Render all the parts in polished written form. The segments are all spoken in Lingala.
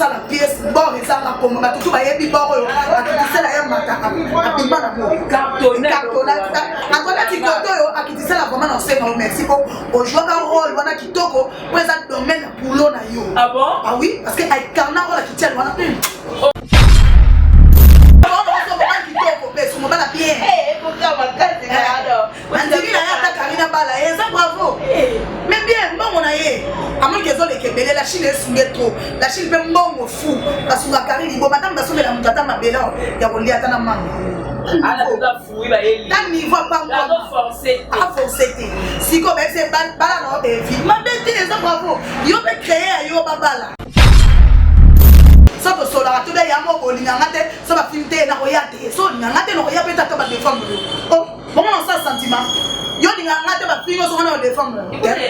ça la pièce bon et ça la comme ma tout va yebi bon akitisa la mata abima na mo cartonnage akona tikoto yo akitisa la vraiment dans ce Mexico au jouer un rôle wana kitoko pour ça domaine pour l'on na yo. Ah bon? Ah oui parce que ay carna wala kitchen wana bravo. Mais bien, bon, on a eu. À moins qu'ils ont les Québécois, la Chine est sous trop. La Chine fait un bon fou. Parce que la carrière, bon, madame, parce que la mutata m'a belle, il y a un lien à ta main. Ah, la fouille, bah, il y a un niveau pas moi. Forcé. Ah, forcé. Si comme c'est balano et vie. Ma bête, les bravo. Yo peut créer, yo babala. Ça peut solar, tout le monde a dit, ça va filmer, na royate. So, na royate, no royate peut-être pas défendre. Oh, comment on sent sentiment? Yo ni ngata ba pingo so na défendre.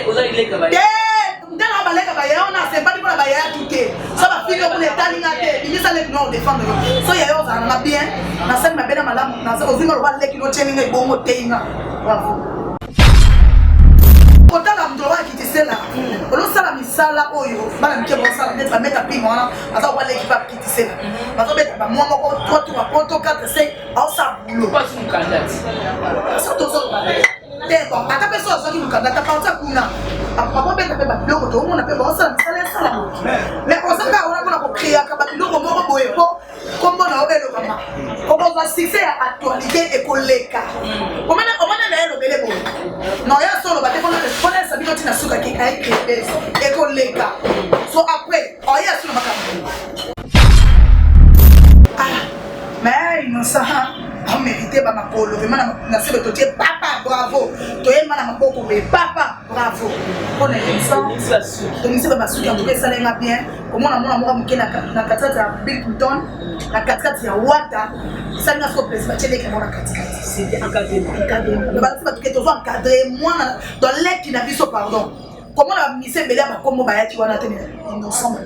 Oza ile ka ba. Ndana ba leka ba ya ona se pas pour ba ya tuke. Ça va pingo pour les tali ngate, ni ça le no défendre. So ya yo za na bien, na sema na bena malamu, na so ozima ro ba leki no cheninga ibongo teinga. Bravo. Kota la mdoa kitisela. Olo sala misala oyo, bana mke bo sala net ba meta pingo wana, asa wa leki ba kitisela. Bazo beta ba mwa moko 3 tours à poto 4 5, au sa boulot. Pas une candidate. Ça to so ba. Bon, à ta personne, ça qui nous cadre, t'as pas ça qu'on a. Papa, ben, t'as fait ma pilot, on a fait bon, ça, ça. Mais on s'en va, on a créé un capapilo, on va boire, comme on a ouvert le maman. On va fixer à actualité et coller. On m'a dit, on a non, il y a solo, on a sa bigote na suka qui a écrit et coller. So après, on y a sur ma ah, mais innocent. On méritait ma colo, vraiment na se le totier papa bravo. Toi et madame beaucoup mais papa bravo. On est comme ça. Donc c'est pas sûr qu'en tout cas ça l'est bien. Comment on a moi mukena na katata ya Bill Clinton, na katata ya Wata. Ça n'a pas plaisir chez les qui ont la katata. C'est encadré. Le balance pas tout que toujours encadré moi dans l'air qui n'a vu son pardon. Comment on a mis ces belles à comme ba ya qui wana tenir innocent.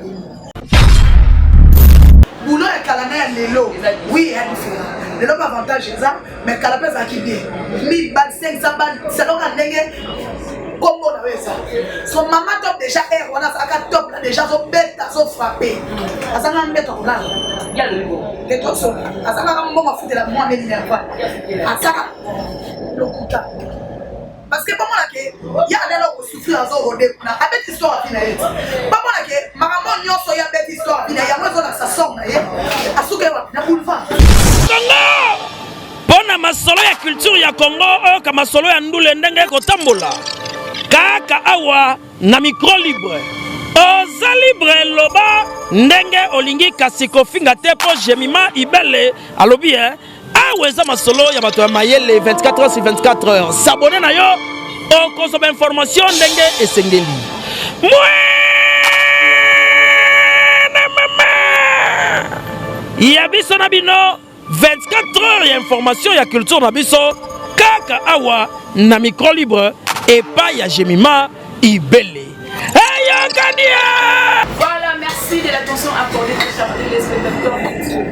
Boulot et calana ya lelo. Oui, il y a différent. Le nom avantage est ça, mais quand la personne a qui bien, 1000 balles, 500 balles, c'est donc un dingue. Comme on avait ça. Son maman top déjà air, on a ça top là déjà, son bête, son frappé. À ça, on met ton là. Il y a le niveau. Les trois sont là. À ça, on va foutre la moi, mais il n'y a pas. À ça, le coup là. Parce que pas moi là que, il y a des gens qui souffrent à ça au début. Avec l'histoire à finir. Pas moi là que, ma maman n'y a pas eu d'histoire à finir. Il y a moins de ça sort là. À ce que la boulevard. Pona masolo ya culture ya Congo ka masolo ya ndule ndenge kotambola kaka awa na micro libre oza libre loba ndenge olingi kasi kofinga te po Jemima Ibele alobi aweza masolo ya bato ya mayele 24 heures sur 24 heures s'abonner na yo okosoba information ndenge esengeli ya biso na bino 24 heures ya information ya culture na biso kaka awa na micro libre et pas ya Jemima Ibele. Voilà, merci de l'attention accordée chers téléspectateurs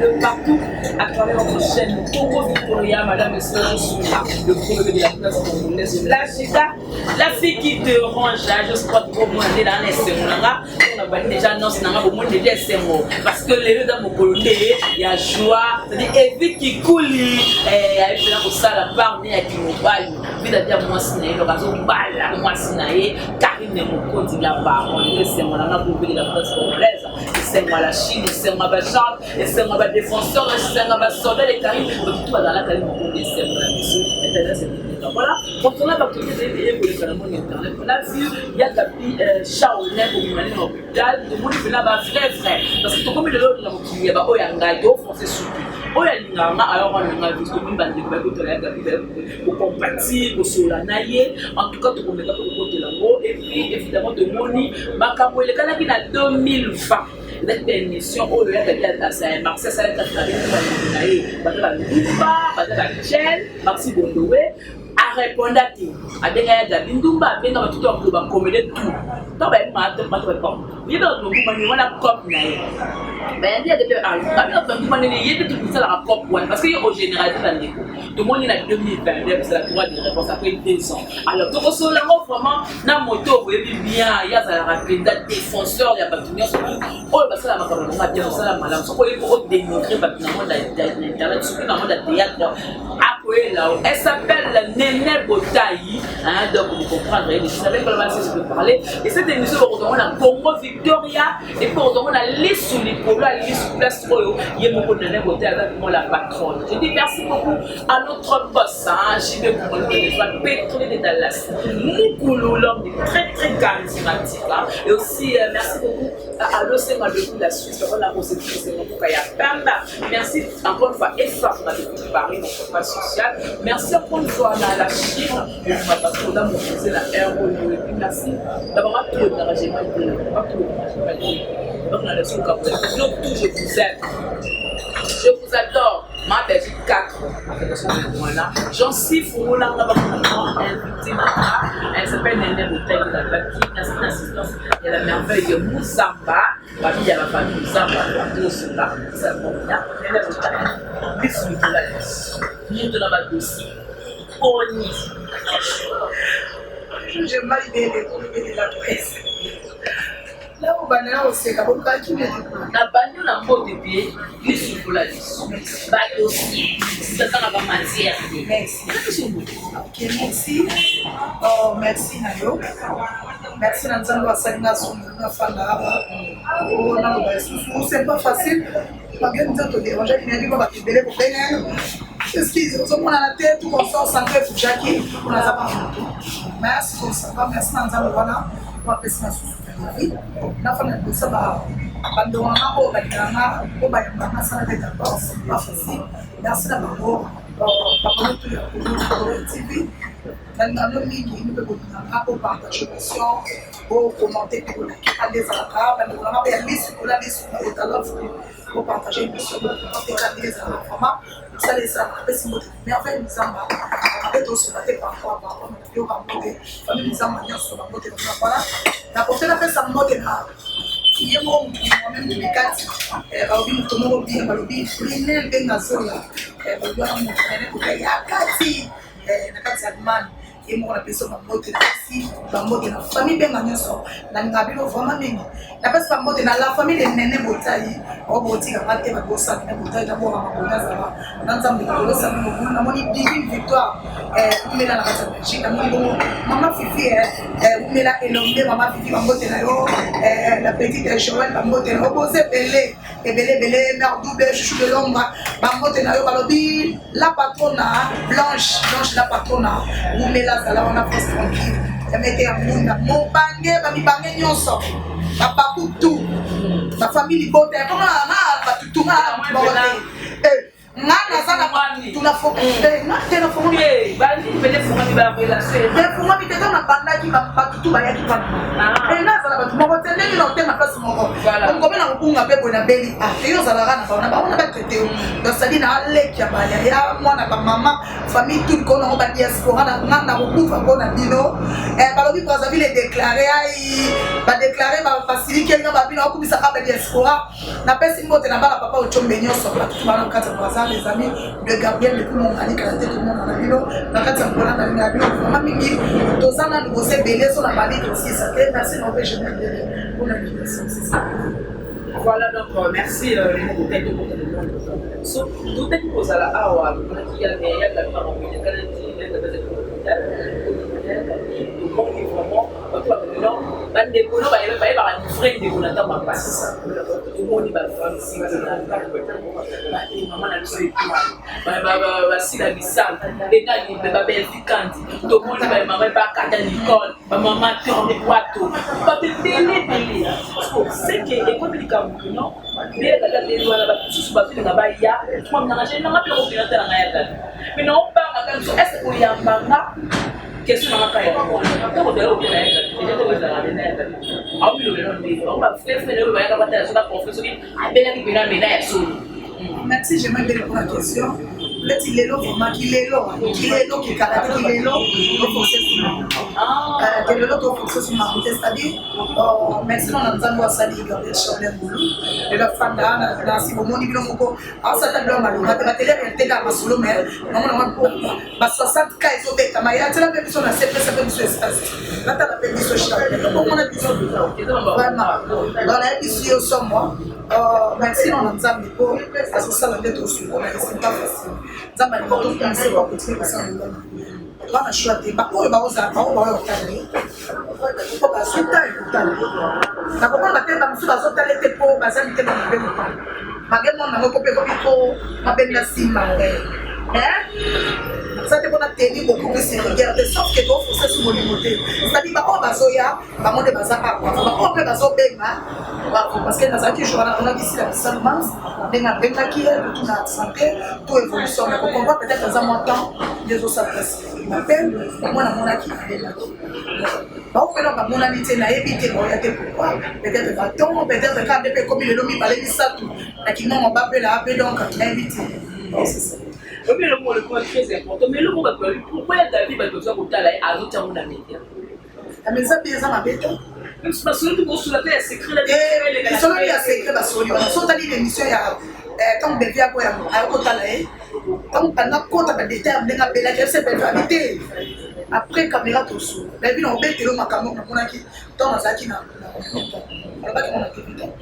de partout à travers votre chaîne Congo Victoria. Madame et sœurs, je suis là, le premier de la place congolaise. Là, c'est ça, la fille qui te range là, je crois que vous avez dans les semoulanga. On a déjà annoncé dans le monde de l'SMO. Parce que les deux dans mon polonais, il y a joie, c'est-à-dire Evie qui coule, et avec la salle à part, il y a qui nous baille. Puis à dire moi, c'est une occasion de balle, moi, c'est une Karine Moko dit là-bas. C'est moi la de la presse congolaise, c'est moi la Chine, c'est moi la Charte, c'est moi la défenseur, c'est moi la soldat des Caraïbes, tout dans la Caraïbe, c'est moi la mission, et voilà, quand on a l'actualité pour les phénomènes internet, on a vu, il y a Gabi Shaolin pour lui mener l'hôpital, tout le monde fait là-bas vrai, parce que comme il est là, il y a un gars qui est offensé sur lui. Alors on a vu que nous avons compatir, pour se l'anayer, en tout cas, tout le monde et puis évidemment de Moni, Makambo, le Canada qui a 2020. Cette émission, oh, il y a Marseille, ça va être Maxi Bondoué, à répondre à tout. À des gars, il y a Bindumba, bien dans tout le monde, comme il est tout. Tant que il y a une cop. Ben, il y a des parce qu'il y a au général tout le monde est en 2022, c'est la droit de réponse après 2 ans. Alors, tout ce vraiment, dans mon moto, vous voyez bien, il y a la défenseur, il y a Batunia, surtout, oh, parce que la macabre, on a bien ça, la madame, ce qu'on peut démontrer, Batunia, dans l'internet, surtout dans le théâtre, après là, elle s'appelle Néné Botaï, donc vous comprendrez, je savais pas comment je peux parler, et cette émission, on a Congo Victoria, et puis on a liste sur les problèmes, liste sur place, il y a beaucoup de Néné Botaï, avec moi la patronne. Je dis merci beaucoup à notre boss, j'y vais pour le téléphone, Pétrole de Dallas, Moukoulou, l'homme très très charismatique, et aussi merci beaucoup à l'OCMA de la Suisse, on a reçu merci encore une fois, EFAP de Paris, notre pas social, merci encore une fois à la Chine, je m'appelle dans mon musée, la RO, merci d'abord à tout le régiment donc on a le souk après, donc tout je vous aime, je vous adore. Ma Belgique 4, j'en siffle, elle s'appelle Néné Bouteille, qui assistance, il y a la merveille de Moussamba, il y a la famille Moussamba, tout cela, ça va bien, Néné Bouteille, plus de la liste, nous de la base aussi, Oni. J'ai mal aimé de la presse. Là, on va aller au Sénégal, on va qui me dit. La bagnole en mode de pied, les souffles aussi, c'est dans la matière. Merci. Ok, merci. Oh, merci, Nayo. Merci, Nanzano, à Salina, son femme. Oh, non, c'est pas facile. Je vais vous dire que les gens qui viennent de délai pour venir. Est-ce qu'ils ont la tête, tout comme ça, on s'en fait pour Jackie, on n'a pas fait tout. Merci pour ça. Merci, Nanzano, voilà. On va passer ma souffle. La femme de ça va. Merci d'abord. TV. Pour partager pour commenter, pour partager l'émission, ça les a mais en fait, nous avons parfois voilà. La prochaine fois, ça il y a moi-même de mes cartes, et moi la personne ici, la famille bien nyonso na ngabilo vraiment mingi la personne na la famille de Néné Botaï o botika mate ba bossa Néné Botaï na boka makona za na nzambe na bossa na moni divine victoire umela na kata Belgique na moni maman Fifi umela elombe maman Fifi bambote na yo la petite Joël bambote na obose belé belé mère double chouchou de l'ombre bambote na yo balobi la patrona blanche la patrona umela sala on a fait tranquille ya mete ya munda mon bange ba mi bange nyonso papa tout ma famille bote comment na ba tout na ngana sana tunafo na tena fo ni ba ni bele fo ni ba relation de fo mi te na banda ki ba tout ba ya ki pa na sana ba mo bote ni no tema place mo ko comme na kunga pe bona beli yo sala kana ba na ba traité do sali na leki ya ba ya mwana ba mama famille tout ko na ba diaspora na ko kufa ko na bino ba lobi Brazzaville déclarer ai ba déclarer ba faciliter nga ba bino ko bisa ka ba diaspora na pesi mbote na ba papa o chombe nyoso ba tout ba na kata les amis de Gabriel de tout le monde a dit que tout le monde a dit non la carte en voilà dans la ville vraiment mingi tous en a négocié belé sur la valide aussi ça fait merci non je vais pour l'invitation c'est ça voilà donc merci les bouteilles de monde so tout est pour ça là awa il y a la parole de qualité donc vraiment non bande kono ba ba frère de kono ta ba passe tout monde ba femme si na maman na so ba si la bisal les gars ni ba belle kandi tout monde ba maman ba kata Nicole ba maman tourne boîteau ba télé c'est que et comme il comme non bien la télé wala ba tout ba tu na ba ya moi na je na ma pe ordinateur na ya mais non pas comme ça est-ce qu'il y a manga question na kaya ko to de o kena ita to za na neta au bilo no ndi o ba frère ne ba ya ba ta so ba professeur ki abela ki bina bina ya so merci j'aimerais bien répondre à la question neti lelo vraiment kilelo kikala kilelo toforce sima lelo toforce sima c'est-à-dire merci na nzambe asali Gabriel Chaulet Mbulu lelo fanda na simomoni bino moko asata bino malonga te batele réalité ka masolo mais non ba 60 cas ezobeta maya tela pe biso na CPS pe biso stage nata na pe biso Chaulet donc on a biso vraiment dans la biso somo merci na nzambe po asosala ndeto suko na c'est pas facile nzambe ni koto penser ba continuer ça bana choite ba oyo ba oza ba oyo tani ko ba suta ikutana na ko ba temba musu ba zota lete po ba zami temba mbele pa magemo na ko pe ko mabenda sima ça te bona tenir beaucoup plus regarde sauf que toi faut ça sur mon côté c'est-à-dire ba o bazoya ba monde bazaka kwa ba o pe bazobenga parce que dans qui jour on a ici la seulement denga benga qui est tout na santé tout évolution mais on voit peut-être dans un temps des autres s'adresse m'appelle moi na mona qui est là ba o pe na ba mona nité na éviter bon ya te pourquoi peut-être bâton peut-être quand depuis comme le nomi parler de ça tout na qui non on va appeler là appeler donc na éviter c'est ça. Mais le mot est très important. Mais le mot est pourquoi David va besoin de t'aller à l'autre monde à média. Mais ça bien ça ma bête. Parce que tu peux la secret les solo ya secret ba solo. So tali l'émission ya quand bébé a quoi à côté là. Quand pendant côté ba déterre ndenga bela que c'est vérité. Après caméra tout sous. La vie on bête le makamon na mona ki dans na zaki na.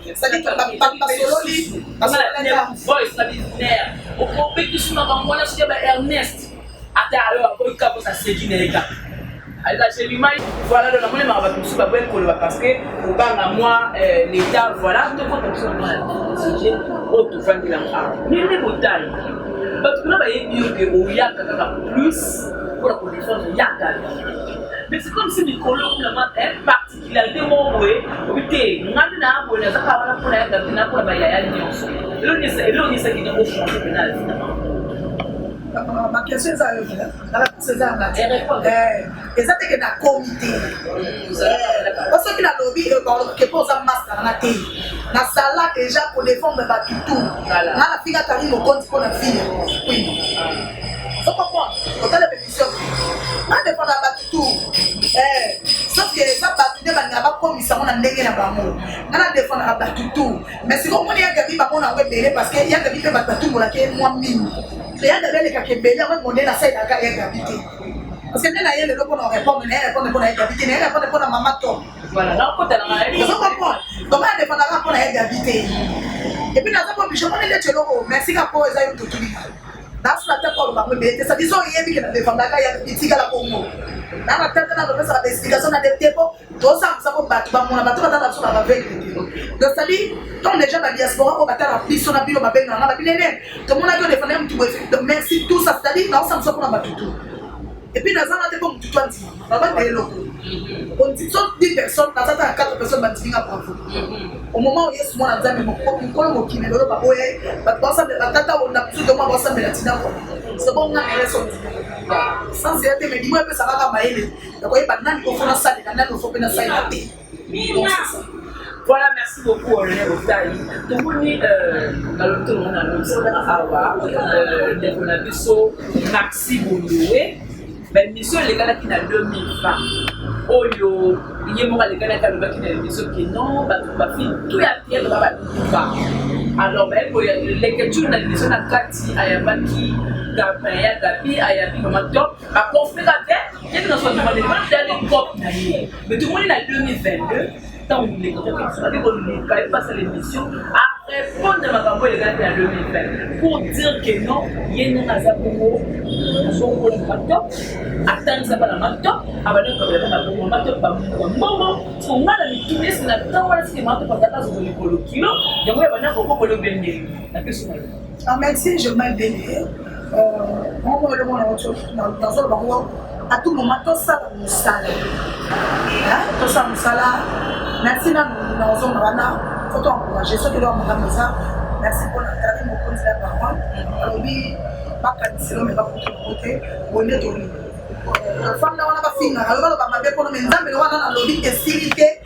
C'est-à-dire que pas solo li parce que voice na binaire. Au compétition na mona sur Ernest. Ata alors ko ka ça c'est dineka. Alors j'ai l'image voilà dans la monnaie ma va tout pas bien parce que au banga moi l'état voilà tout comme ça sujet autre fin de la mais les montagnes parce que là il y a mieux que au yaka plus pour la connaissance de yaka. Mais c'est comme si les colons ont particularité monouée, obité, n'a pas de ça pour la date pour la baïa nyonso. Là on est ça qui est au fond pénal finalement. Ma question est ça c'est ça là. Exactement que na comité. Parce que la lobby que pose un masque na té. Na sala déjà pour défendre ba tout. Na la fille a tari mo compte pour la fille. Oui. Faut comprendre. Quand la pétition. Na défendre ba tout. Sauf que ça ba tout ba ngaba commission na ndenge na bango. Na défendre ba tout. Mais si on y a gabi ba mona webele parce que y a gabi ba tout mo la ke moi mine. Il y a des gens qui ont demandé la salle à habiter. Parce que nous avons le droit de répondre, pour habiter, répondre pour la maman. Voilà, là, on peut comment défendre pour habiter. Et puis, nous avons obligé de dire que merci pour les aïeux de tout. Dans la tête pour le bateau, c'est disons qu'il y a des défendre la politique à la Congo. Dans la tête, on a fait l'explication de dépôt, tout ça, nous avons battu, on a battu la veille. Donc, ça dit, quand les gens de la diaspora ont battu la police, on a vu le babé, on a battu les nez. Tout le monde a dit, on a fait un petit peu. Donc, merci, tout ça, c'est-à-dire, non, ça me semble qu'on a battu tout. Et puis, dans un comme tout le dit, on va battre les locaux. On dit, sont 10 personnes, dans un 4 personnes, on va bravo. Au moment où il y a ce moment-là, on qui me l'a envoyé, on a plus de moi, on s'en met la tina. C'est bon, on a raison. Sans y aller, mais dis-moi que ça va pas m'aider. Donc, il n'y a pas de temps qu'on ça, il y a faut que ça aille. Voilà, merci beaucoup, René Botaï. Tout le monde, dans le tour, on a le Maxi Boundoué. Mais mission les gars qui n'a 2020. Oh yo, il y a moi les gars qui n'a mission qui non, bah tout y a bien là bas. Alors ben pour les lectures na mission na kati ayabaki gapaya gapi ayabi maman top. À confédérer, il y a dans son demande de cop na yé. Mais tout le monde est en 2022. Tant les gars qui sont allés on passer l'émission à répondre à ma campagne les gars qui en 2020 pour dire que non, il y a une azabongo son top. Attends ça pas la matop abana problème na bongo matop ba mbongo on a la mitune c'est na tawa ce que matop pas dans le kilo kilo donc on va ko ko le bende la question ah merci je m'ai béni on le monde dans le bango à tout moment tout ça nous sala tout ça nous sala merci na nous on va photo encourager ceux qui doivent me ça merci pour la travail mon compte la parole alors oui pas cancelo mais pas côté on est au femme na wana bafinga alo balo bamabe kono menzambe wana na lobby estilité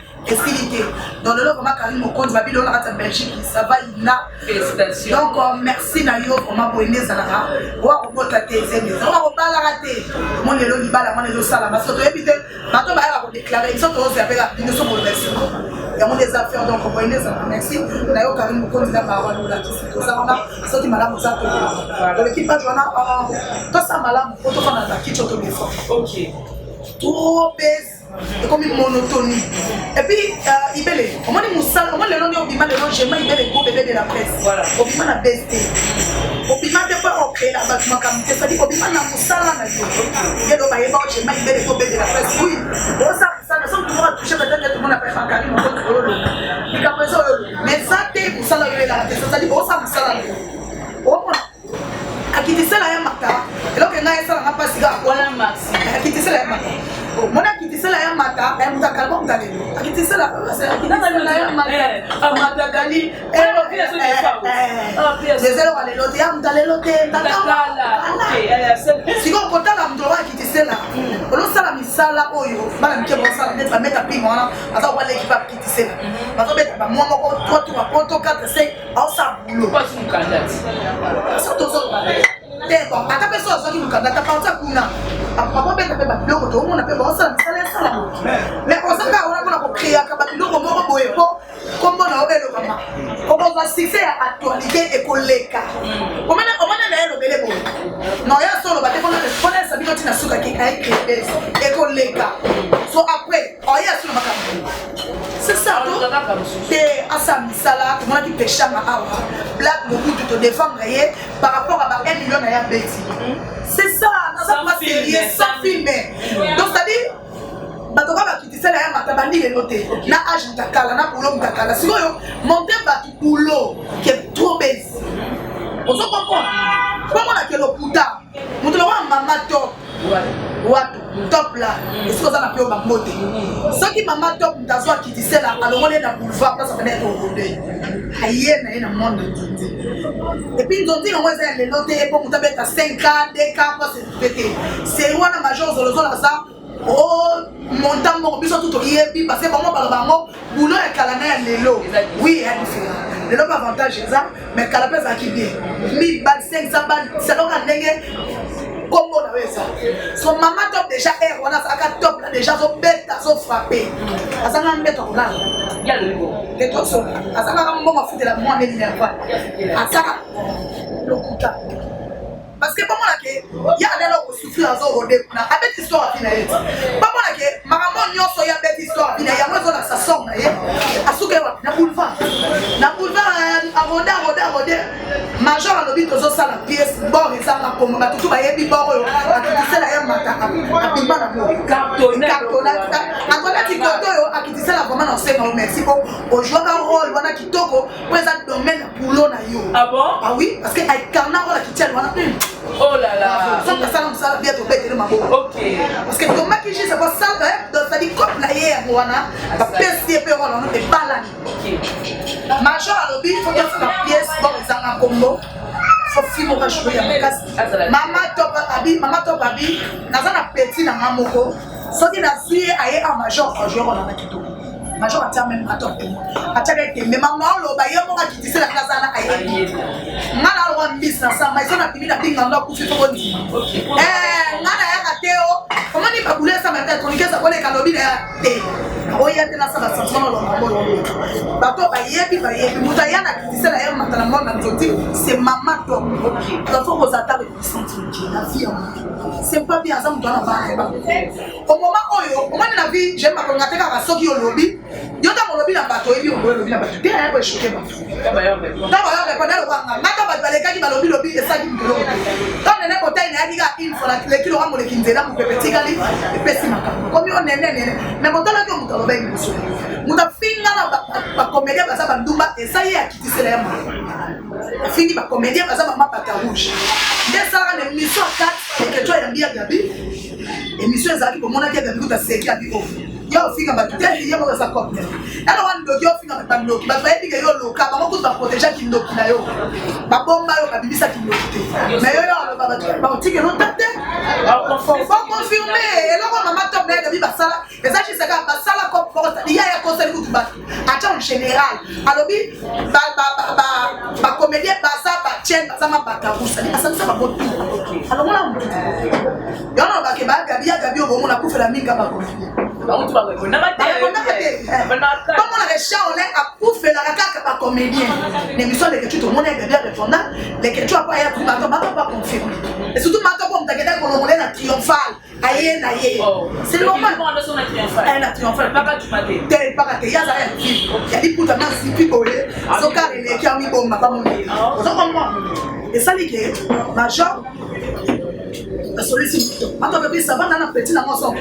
Donc le vraiment Karim Mokonzi Babilo on a en Belgique, ça va Ina. Félicitations. Donc merci Nayo vraiment pour aider Zalara. On va remonter tes amis. On va pas la rater. Mon lelo libala mon lelo sala parce que tu éviter maintenant ba va déclarer ils sont tous avec la nous sommes remerciés. Il y a des affaires donc on va aider Zalara. Merci. Nayo Karim Mokonzi na parole là qui c'est ça on a ça qui madame ça to. L'équipage on a tout ça malade pour tout faire dans la kitchen to be fort. OK. Trop baisse. Et comme une monotonie. Et puis, il peut les. On m'a dit Moussal, on m'a le nom de Obima, le nom de il met les gros bébés de la presse. Voilà. Obima n'a besté. Obima n'a pas créé la bâtiment comme ça. dit Obima n'a Moussal là. Il y a le bail, il met les gros bébés de la presse. Oui. Ça ne sont toujours à toucher peut-être que tout le monde a fait un carré, mais ça, t'es Moussal là, il est là. Ça dit, oh, ça Moussal là. Oh, akitisa la ya mata eloko nga esala nga pasi ga Voilà Maxi. akitisa la ya mata mona akitisa la ya mata ya mutakala ba mutalelo akitisa la ya mata mutakali deselo walelo te ya mutalelo te Takala. OK. siko kotala mto wa akitisa la olosala misala oyo bana mike bosala net ba meta pingo wana aza wala ekipa akitisa la bazo beta ba mwa moko 3 3 poto 4 5 ausa bulo Pas une candidate. ata pe so soki mukanda ta panza kuna papa beta pe ba biloko to mona pe ba osala misala ya sala mo mais osaka ona kuna ko créer ka ba biloko moko boye ko kombo na obelo kama ko ba succès ya actualité ekoleka omana na elo bele boye no ya solo ba te kona sabi ko tina suka ki ai créer ekoleka so après oya solo makambo c'est ça te asa misala comment tu pêches ma awa black beaucoup de te défendre par rapport à 1 million na ya beti c'est ça ça pas sérieux sans filmer donc ça dit batoka bakitisa la ya matabandi le noté na âge mutakala na boulot mutakala sikoyo monter batu boulot qui est trop baisse on se comprend comment on a que le puta mutu wa mama top watu top là est-ce que ça n'a pas eu bangote ce qui mama top mutazo akitisa la alongole na boulevard place ça venait au rodé aye na ina monde nzonzi et puis nzonzi on va les noter pour mutabeta 5 ans 2 ans pour se péter c'est wana major zolozo la ça oh montant mon biso tout yebi parce que bango bango boulot et kalana ya lelo oui il y a différent lelo pas avantage ça mais kalapes a qui bien 1000 balles 500 balles c'est donc un ndenge comme on avait ça son maman top déjà air on a ça top là déjà so bête so frappé ça n'a pas trop là Il y a le niveau. les trucs sont là ça n'a pas bon foutre la moi mais il y a pas ça le kuta parce que pas moi là que y a des gens qui souffrent en zone rodé na avec histoire à finir pas moi là que maman nyonso ya bête histoire à finir ya moi ça sort na ye asuke na boulevard rodé major à l'obit aux ça la pièce bon et ça comme ma tout ba yebi bon yo akitisa la ya mata abima na mo cartonnage akona tikoto yo akitisa la vraiment na c'est merci pour au jouer un rôle wana kitoko pour ça domaine boulot na yo Ah bon? ah oui parce que ay carna wala kitchen wana Oh là là. ça ça bien to bête ma bo OK. parce que ton maquillage c'est pas ça donc ça dit comme la hier wana ba pesi pe wana no te balani OK. major à l'obit faut que la pièce bon ça en combo faut film on va jouer ya makasi mama top abi naza na petit na ngamoko soki na suye aye a major a jouer on a kitoko major atia même à top ataka ite mais maman lo ba yemo ka kitise la kaza na aye ngala lo mbisi na sama iso na pimi na pinga ndo ku fifo bondi ngala ya kateo comment ni babule ça maintenant tonique ça kole kalobi na te oya te na sala sansono lo ngolo bato ba yebi mutaya na kitise la yemo matala mona nzoti c'est maman top donc faut vous attendre de sentir la vie c'est pas bien ça mutana ba au moment oyo au moment na vie j'aime pas qu'on ateka ka soki olobi yota molobi na bato ebi olobi na bato bien ba choquer ba Kaba yo répondre le wanga mata ba baleka ki balobi lobi esa ki ngolo quand nene botai na yaka info la le kilo ngamo le kinzela mu pepeti kali e pesi makambo comme on nene mais motala ki mutalo ba ngiso muta finga na ba comédien ba sa ba ndumba esa ye akitisela ya ma fini ba comédien ba sa ba mapata rouge ndesa na mission 4 et que toi ya mbia gabi émission ezaki komona ki gabi kuta seki abi off yo finga ba tuteli yo ba sa kopne alors on doki yo finga ba ndoki ba fa ebi yo loka ba ko ba protéger ki ndoki na yo ba bomba yo ba bibisa ki ndoki mais yo ba otike no tete faut confirmer et là maman top na gabi ba sala ezaki saka ba sala ko porta ya conseil vous battre en général alors ba comédien basa ba chaîne basa ma batarousa ni asa ça va bon alors moi là yana ba ke ba gabi au moment la coupe la minga ba confie on tu vas répondre na comme on a les chats on est à coupe la kaka ba comédien l'émission de que tu te monde est bien répondant les que tu as pas ya pas confirmer et surtout maintenant comme t'as qu'on on est la triomphale aïe c'est normal elle a triomphale pas tu m'as dit t'es pas raté ya ça il y a des poutres dans si picolé so carré les qui a mis bon ma pas mon et ça dit que major la solution attends bébé ça va dans un petit dans mon son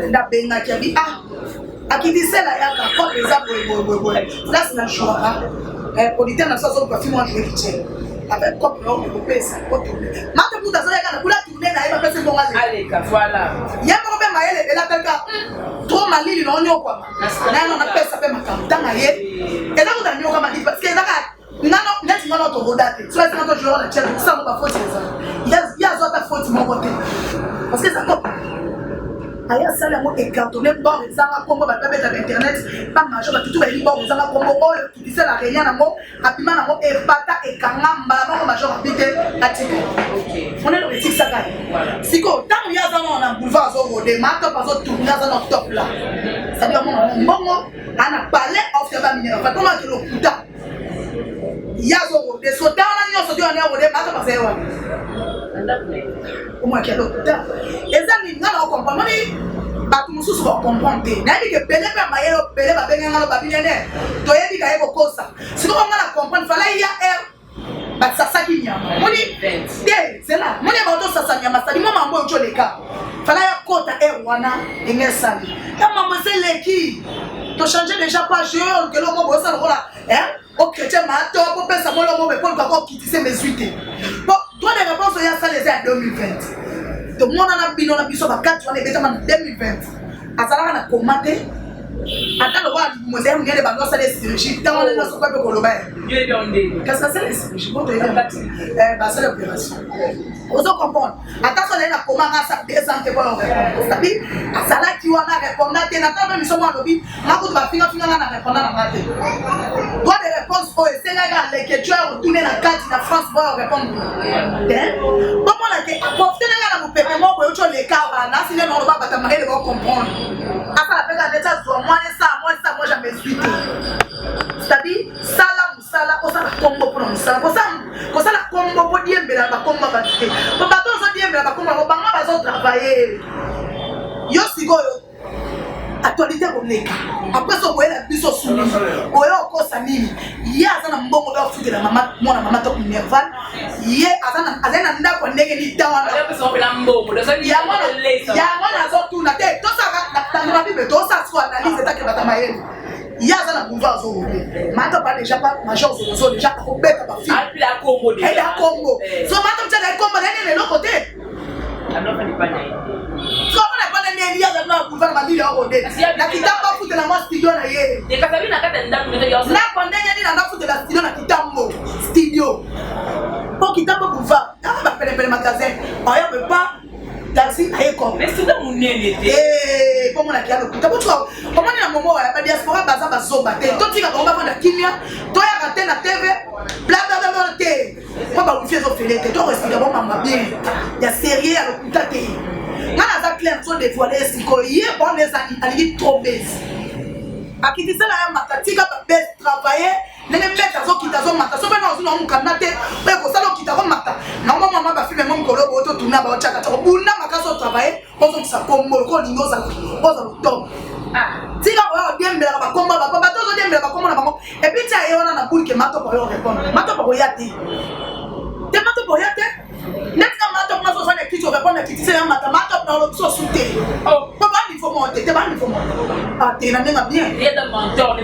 da benga qui a dit ah qui dit ça là ya ka quoi les abos là c'est la joie auditeur na ça so pas film moi jouer qui tient avec quoi pour le pèse maintenant pour ça ya pour la tourner là il va passer bon allez voilà ya mo be maele et la quelqu'un trop malili no nyo kwa na na pesa pe makamta na ye et là vous avez nyo kama dit parce que là non net non to rodate so c'est quand je vois la chaîne ça pas faute ça il y a autre faute mon côté parce que ça top aya sala mo écartonné bon ça va combo ba bête internet pas major tout ba li bon ça va combo oyo qui dit la réunion na mo apima na mo e pata e kangamba la mo major habité atike OK on est le petit ça voilà siko tant ya ça on a boulevard zo rodé mato pas zo tourner ça notre top là ça dit mon bongo ana parler of the mineur fa comment que le puta yazo de sota na nyoso dio na wode mato pa sewa o mo ke lo ta ezani ngala o comprendre ni ba tu mususu ba comprendre na bi ke pele ba mayelo pele ba benga ngalo ba binene to yebi ka eko kosa siko ngala comprendre fala ya ba sasa kinyama moni c'est là moni ba to sasa nyama sali mama mbo ocho leka fala ya kota wana engesali ya mama seleki to changer déjà pas jeu que lo mo bosa lola ok chrétien mato pour penser à mon homme mais pour encore quitter mes suites bon toi les réponses il y a ça les en 2020 tout le monde en a bino na biso ba 4 ans et en 2020 azala na commenter attends le voir mo zé ngene ba no ça les chirurgies tant on est dans ce quoi pe koloba qu'est-ce que c'est les chirurgies bon bah c'est l'opération vous comprenez attention les na comment ça descente pour leur répondre c'est-à-dire azala qui wana répondre te na ta même somo lobi na ko ba finga na répondre na mate toi des réponses au Sénégal les que tu as retourné la carte na France pour répondre comment la que apporter na mo pepe mo bo yo les cas na si les non ba ta maré de comprendre après la pega d'état moi jamais suite c'est-à-dire sala o sala combo pour nous sala ko sala combo pour dire bela ba combo ba te ba ba to so dire bela ba combo ba nga ba so travailler yo sigo actualité boneka après so ko ela biso suni oyo ko sanini ye azana mbongo ba futi la mama mona mama to nerval ye azana ndako ndenge ni tawana ya biso pela mbongo de so ya mona zo tuna te to sa na bible to sa so analyse ta ke batama yeni ya azana boulevard zo rodé mato pas déjà pas major zo déjà ko beta ba fi a la combo de la combo so mato tena combo de l'autre côté alors pas ni pas ni comment on a pas de lien avec la boulevard ba lile rodé la kitamba futi na mo studio na ye de kasabi na kata ndaku ndio yo na kondenya ni na futi la studio na kitambo studio pour kitambo boulevard na ba pele magasin oyo peut pas taxi aiko mais c'est dans mon nez comment la kialo kitambo tu comment ni na momo ya ba diaspora baza ba zoba te to tika ko ba fanda kimia to ya rater na TV bla bla bla te ko ba ufie zo fele te to respire bon mama bien ya sérieux ya lokuta te ngana za clair so dévoiler siko ye bon les ali trop base akiti sala ya matatika ba base travailler nene mettre zo kita zo mata so ba na zo na mukana te ba ko sala kita ko mata na mama ba filme mon kolo bo to tuna ba chaka to buna makaso travailler ozo sa kombo ko lingo za ozo to tika o bien bela ba kombo ba ba to zo bien bela ba kombo na bango et puis tia e wana na boule ke mato pa yo répondre mato pa ko yati te mato pa yati net ka mato na so fane kicho répondre ki tise ya mato na lo so souté oh ba il faut monter te ba il faut monter ah te na nga bien il y a des mentors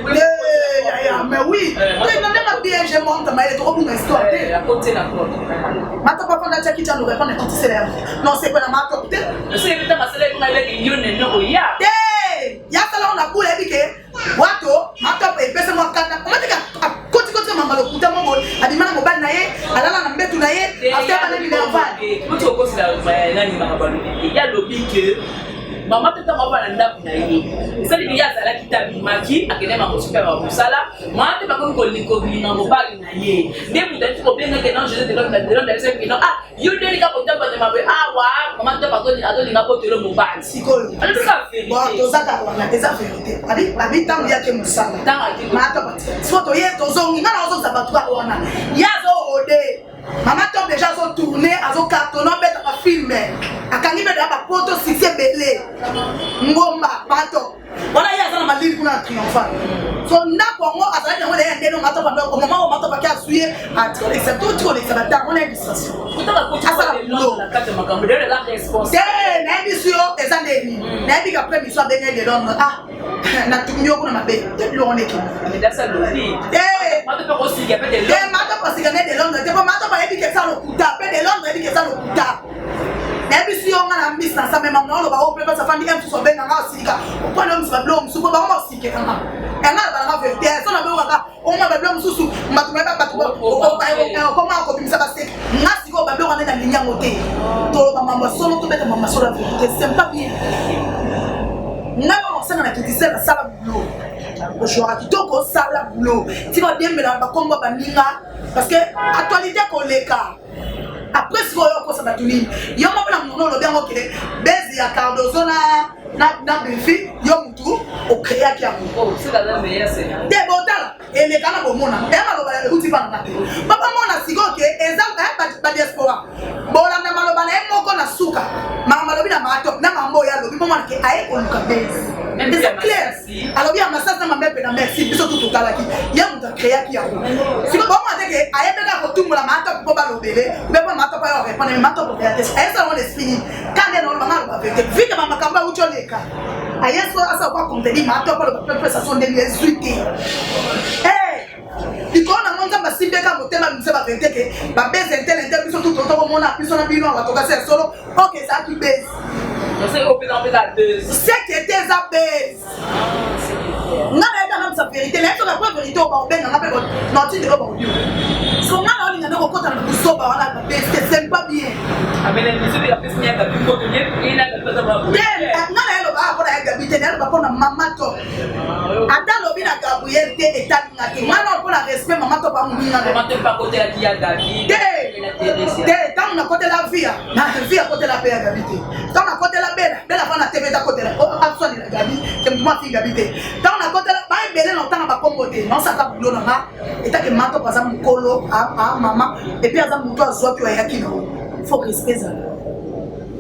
mais oui te na nga bien je monte mais il est trop bon histoire la côté la porte mato pa fanda tia kicho répondre ki tise ya non c'est pas na mato te c'est peut-être ma sele kuna ile yone no ya ya sala on a boule bike wato mato pe pese mo kanda omatika koti mama lokuta mo abimana mo bana ye alala na mbetu na ye after bana ni nerval mutu ko sila nani makabalu ya lobby que maman tata mama na ndaku na ye ça dit ya zala kitabi maki akene mama super wa musala maman te bakon ko linga mobali na ye ne mutati ko benga ke non je de l'homme de non ah yo de ka kota ba de mabe ah wa maman te bakon ado linga ko telo mobali sikolo alors ça fait bon to zaka wana eza vérité abi tangu yake musala mata ba foto ye to zongi ngana ozo za batu wana ya zo ode mama to déjà zo tourner azo cartonner beta ba filmer akangi beta ba poto sisi belé ngomba pato wala ya sana malili kuna triomphal so ndako ngo azali ngo le ndeno ngata ba ko mama o mato ba ka suye ati except tout les sabata on est distraction kutaka ko asa la kata makambo de la response na bisio ezandeni na bika premission benye de l'homme ah na tumyo kuna mabe te lo on équipe mais ça le dit mato pe ko siga pe de l'homme mato ko siga de l'homme te mato ba ebike sa lo kuta pe de l'homme ebike sa lo kuta na bisio ngana mbisi na sa mema ngolo ba o pe sa fandi em so benga nga siga o kwa no msa blom suko ba mo sike kama ena ba na vérité so na be waka o ma ba blom susu matu me ba batu ko ma ko bimisa ba sike nga siko ba blom na linya mote to ba mama solo to beta mama solo vérité c'est pas bien nga ba sanga na kitise la sala boulot o joa kitoko sala boulot ti ba dembela ba komba ba ninga parce que actualité ko leka après ce qu'on ça va tourner yo mo na mono lo bien okele bezi ya Cardozo na befi yo mutu o créa ki amu c'est la meilleure c'est de botala et les kana bomona e ma lo ba uti pa na papa mona sigo ke exemple ba diaspora bola na malo bana e moko na suka mama lo bina mato na mambo ya lo bi mona ke aye ko luka bezi c'est clair alors bien ma sasa ma mepe na merci biso tout kala ki ya muta créa ki amu sigo ba mo te ke aye be ka ko tumula mato ko ba lo bele be ba mato pa yo répondre mato ko ya test aye ça on esprit quand on va ba vite vite ma makamba ucholeka aye so asa kwa contenu mato pa lo pe ça sont des résultats ikona monza basimbe ka motema mise ba vente ke ba beze intel biso tout to mona biso na bino ba toka se solo OK ça qui base c'est au pédant deux c'est que tes abes na na sa vérité la la vérité au ba benga na pe non ti de ba audio so na na linga ko kota na biso ba wana ba base c'est pas bien amene biso de la pesi nya ka biko to nye ina ka pesa ba na na lo ba ko na ga bite na ba ko na mama to ata lo bi na Gabriel te etalinga ke ngana ko na respect mama to ba munga mama to pa côté la dia David tant na côté la vie na vie côté la paix Gabi te tant na côté la bella fa na TV ta côté la absolument la Gabi que moi fi Gabi te tant na côté la ba belé longtemps na ba kombote non ça ka bulo na ma eta ke mato kwa za mukolo a mama et puis aza muto azwa ki ya kino faut respect ça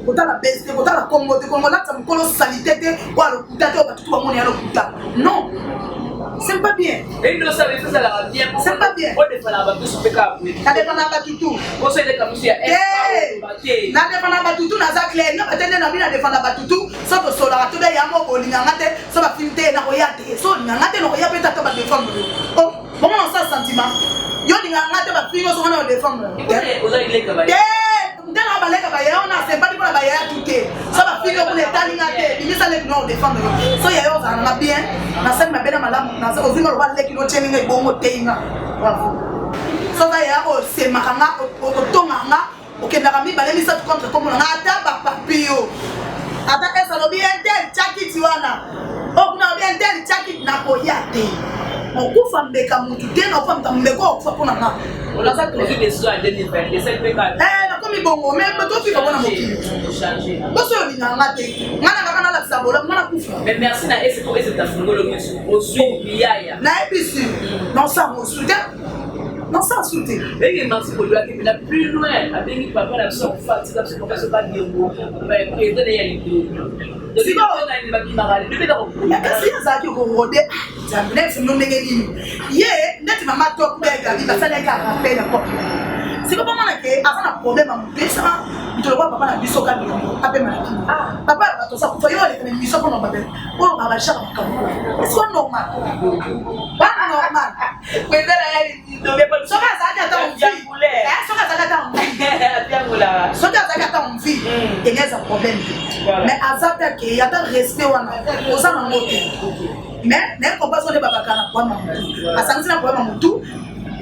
kota la beste kota la kombote kongo la mukolo salité te kwa lo kuta te ba tout ba moni ya lo kuta non c'est pas bien. Et nous savons que ça la bien. C'est pas bien. On défend la batte sur PK. Ça dépend de la tout. On sait que monsieur est. Na défend la tout na za clair. Na atende na bina défend la tout. Ça to sola to be ya mo bo linga ngate so ba filmte na ko yate. So linga ngate no ko ya peta to ba défendre. Oh, bon on ça sentiment. Yo linga ngate ba fingo so na défendre. Vous allez les cabaye. Ndana ba leka ba ya on a c'est pas pour ba ya tout. So ba fingo pour les talinga te. Bimisa le no défendre. So ya yo za na bien. Na sema mabena malamu na zo zingo ba leki no cheninga ibongo teinga. Bravo. So va ya o se makanga o tonganga o kendaka mi balemi sa contre comme na ata ba papio. Ata esa lo bien tel chaki tiwana. O kuna bien tel chaki na ko yate. On kufa mbeka mutu tena ufa mtambeko kufa pona na. On a ça que les décisions à 2020 les 5 PK. Na komi bongo mais to fi ko na mokili. Changer. Boso yo linga te. Ngana kaka na la sabola ngana kufa. Mais merci na ese pour ese ta fungolo monsieur. Au sud biaya. Na episu. Non ça mo souda. Non ça souté. Et merci pour lui qui est plus loin avec papa la son fatigue parce que papa se pas dire bon. Mais président il y a les deux. Si bon on a une bague marale. Depuis dans. Mais kasi ça qui ko rodé. Ça next no ndenge nini. Ye net mama top bega bi basala ka rappel ya pop. C'est pas moi que avant un problème à mon père, tu le vois papa na biso ka bi appel malaki. Ah, papa to ça ko yo les biso ko no babel. On va marcher comme ça. C'est normal. Pas normal. Mais là elle dit mais pas so ka za ka ta on vie. So ka za ka ta on vie. Bien voilà. So ka za ka ta on vie. Il y a un problème. Mais azata que y a un respect wana. Oza na moto. Mais n'est pas besoin de babaka na kwa mamutu. Asanzi na kwa mamutu.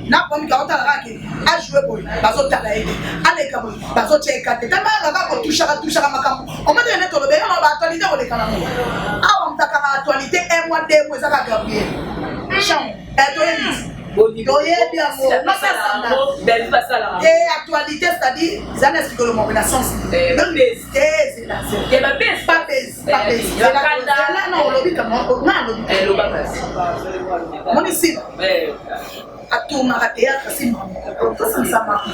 na komi ka otala kaki a jouer boy bazo tala ede aleka boy bazo cheka te tama ga ko toucher makambo o mate ne to lobe na ba actualité ko le kana mo awa mtaka na actualité un mois deux mois ça ka Gabriel cham to yedi bien mo na ça et actualité c'est-à-dire ça n'est que le mot la sens même c'est là c'est pas là non lobi comme na lobi mon ici à tout ma théâtre c'est ça marche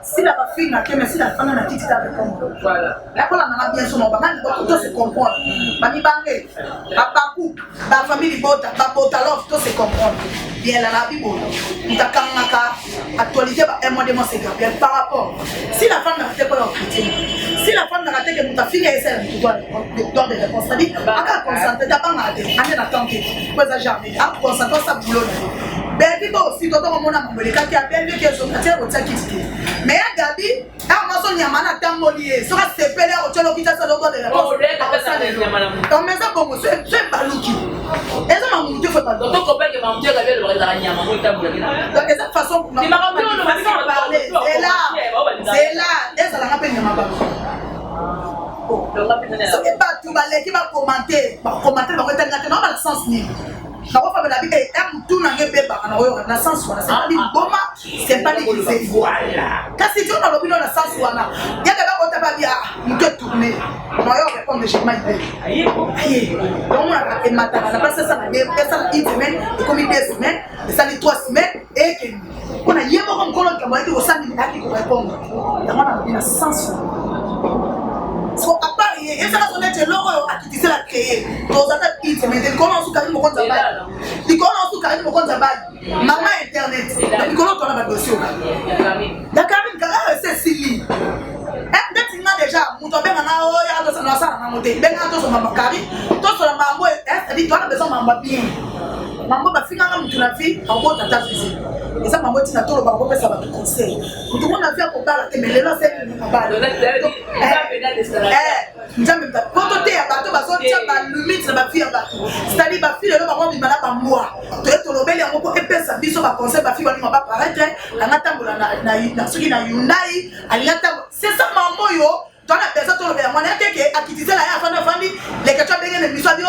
si la fille n'a que si la femme n'a quitté ta répondre voilà la cola n'a bien son ba man tout se comprendre ba mi bangé ba papu ba famille bota ba bota love tout se comprendre bien la bibo mtakamaka actualité ba un mois de mois c'est bien par rapport si la femme n'a pas la chrétien si la femme n'a pas que ta fille essaie de doit de réponse c'est-à-dire aka concentrer d'abord à aller attendre pour ça jamais à concentrer ça boulot ben bibo si toto ko mona mambo le kati a bien que so kati ko tsaki mais à Gabi à maso nyamana tambolier sera sepelé au tcholo kita sa logo de la oh le donc mais ça bon c'est baluki et ça m'a monté faut pas donc on peut que manger Gabi le la nyama mo tambolier donc de cette façon pour parler c'est là et ça la rappelle nyama ba c'est pas tout balé qui va commenter va être dans le sens ni na ko fa la bi tout na ngebe ba na oyo na sens wana c'est pas boma c'est pas l'église voilà kasi tu na lobino na sens wana ya ka ba ta ba bia mke tourner na yo répondre je m'ai dit donc on a fait matin na pas ça na bien ça une semaine et comme 2 semaines et ça les 3 semaines et que on a yebo comme kolon ka ba ko ça niaki ko répondre ya mona na sens so à part et ça va sonner l'euro à qui la créer donc ça fait une semaine comment sous Karim Mokonza ba comment sous Karim Mokonza ba maman internet mais comment on a pas dossier la Karim c'est Sili déjà muto benga na o ya to sana sana na mote benga to so mama Karim to so mambo c'est-à-dire toi on a besoin mamba bien mambo ba finga na mutu na fi au tata physique et ça mambo tina to lo ba ko pesa ba to conseil mutu mona fi ko bala te melelo c'est ba njambe mta poto te ya bato baso tia ba limite na ba fi ya bato c'est-à-dire ba fi le ba ko bimala ba moi to lobeli yango ko epesa biso ba conseil ba fi ba ma ba paraître anga tambola na soki na Hyundai alingata c'est ça mambo yo toi la personne to lobeli moi na teke akitiser la ya fana fandi les que tu as besoin de biso dio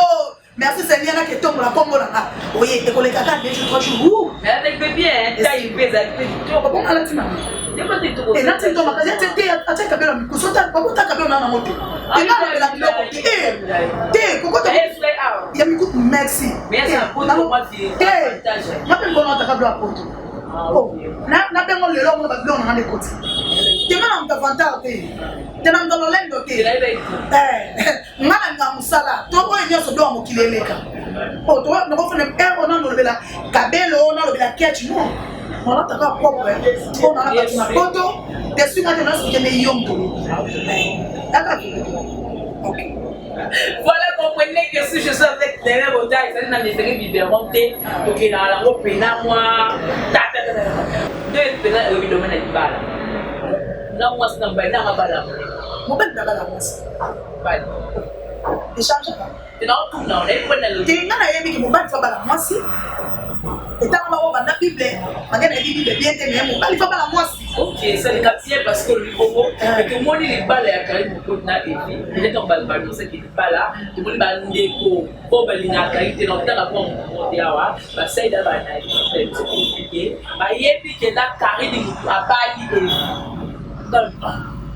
merci Seigneur na que tombe la pombo là oye et ko le kaka 2 jours 3 jours mais avec bébé hein ta il pèse to ko ala tina et là tu tombes kasi te acha kabela mikusota ko ta kabela na moto et là la biloko te ko ko ya miku merci mais ça pour moi c'est partage ma pe ko na ta kabela poto oh na bengo lelo mo ba biloko na ndekoti te mana mtavanta te tena mtolo lendo te ngana nga musala to ko nyoso do mokileleka oh to na ko fene na lobela kabelo na lobela kiachi no on a ta propre on a la photo des suites de notre qui est yombo d'accord OK voilà comprenez que si je suis avec des batailles ça n'a pas libéremonté OK na la mo pena moi deux pena au domaine de bala na moi c'est na na bala mo ben da bala moi bala échange tu n'as tout non les bonnes le tu ngana yebi ki mo ben fa bala moi si et tant que dans la Bible magana la Bible bien te mais il faut pas la moi OK c'est le quartier parce que le Congo et tout le monde il bala ya Karim Mokonza na et il est en bala tout ce qui bala tout le monde ba ndeko po balina kaite na tala kwa mondiawa ba saida ba na c'est compliqué ba yebi que la Karim mutu abali et donc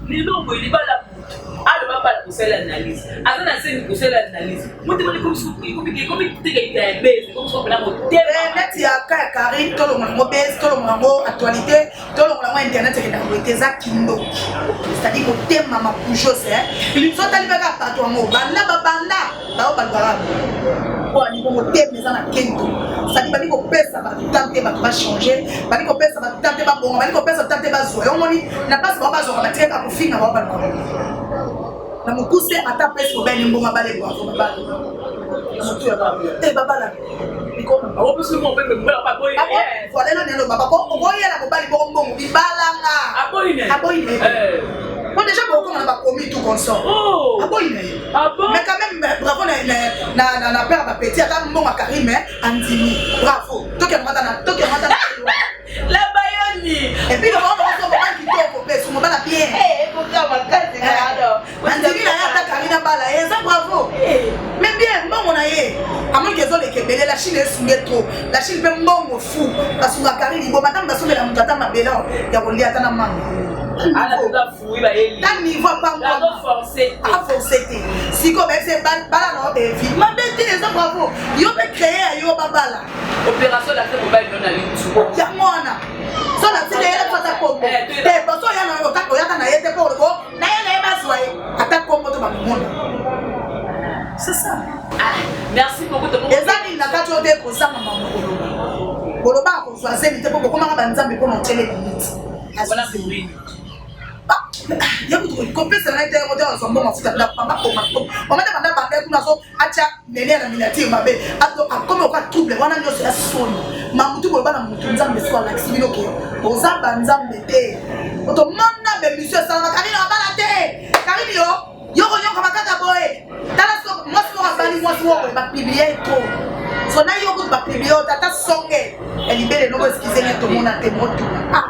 les noms il bala alors va pas pousser l'analyse avant d'essayer de pousser l'analyse moi te comme si comme te gagner base comme si on a monté net ya ka Karim to lo mo base to lo mo actualité to lo mo internet ke na kote za kindo c'est-à-dire ko tema ma pujo c'est so tali ba ka pato mo banda ba balwara ko ni ko tema za na kendo c'est-à-dire ba ni ko pesa ba tante ba changer ba ni ko pesa ba tante ba bonga ba ni ko pesa tante ba zo yo moni na passe ba zo ba tika ko finga ba ba na mukuse ata pesa ko beni mbonga bale ko ba baba la iko na o pusu mo pe ba boy voilà na nelo baba ko boye la ko bali bo mbongo bibalanga aboyine bon déjà beaucoup on a commis tout comme ça aboyine mais quand même bravo na père ba petit ata mbongo Karim andimi bravo to ke mata belé la Chine est trop. La Chine peut mbongo fou. Parce que la carrière, bon, madame, parce que la mutata ma belle, il y a un lien à ta maman. Ah, la tout à fou, il va y aller. Tant niveau pas moi. La forcé. Ah, forcé. Si comme c'est bala non, et vie. Ma bête, les gens bravo. Yo peut créer, yo babala. Opération la fait mobile dans la YouTube. Ya mwana. So la tine yele fata kombo. Te boso ya na yotako ya na yete pour le go. Na yele baswaye. Attaque kombo to ba monde. C'est ça. Merci beaucoup de les amis na kacho de ko sama maman koloba ko choisir te ko koma ba nzambe ko no tele limite. Voilà c'est vrai. Ya ko ko pesa na ite ko de so mbo mafuta na pamba ko mato. O meta banda banda kuna so acha nene na minati mabe. Ato akome ko trouble wana nyo so soni. Mamutu ko bana mutu nzambe so la kisibino ke. Ozamba nzambe te. Oto monna be monsieur sala kali na bana te. Kali yo. Yoko yoko makaka boy. Tala so moi va publier trop. So na yoko va publier tata songe. Elle libère no excuser tout le monde à tes mots. Ah.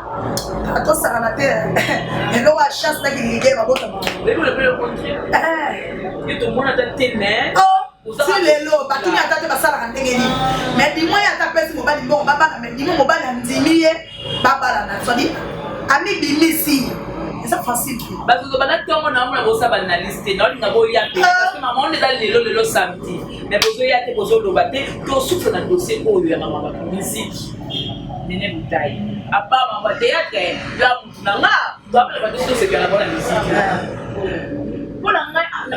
Attends ça na terre. Et no a chance na qu'il va bota. Mais vous le pouvez rencontrer. Et tout le monde a tête mais oh. Si les lots, bah tu n'as pas de ça à l'intégrer. Mais dis-moi, il y a ta personne mobile, bon, baba, mais dis-moi, mobile, il baba, là, ça dit, ami, bimisi. C'est facile. Parce que pendant que on a mon ça banaliste, non, il n'a pas eu à payer. Parce que maman on est dans le samedi. Mais pour que y a des choses au bateau, tout souffle dans le dossier pour lui, maman, musique. N'est pas taille. À part maman théâtre, là, on a, doit pas le bateau, c'est bien la bonne musique. Pour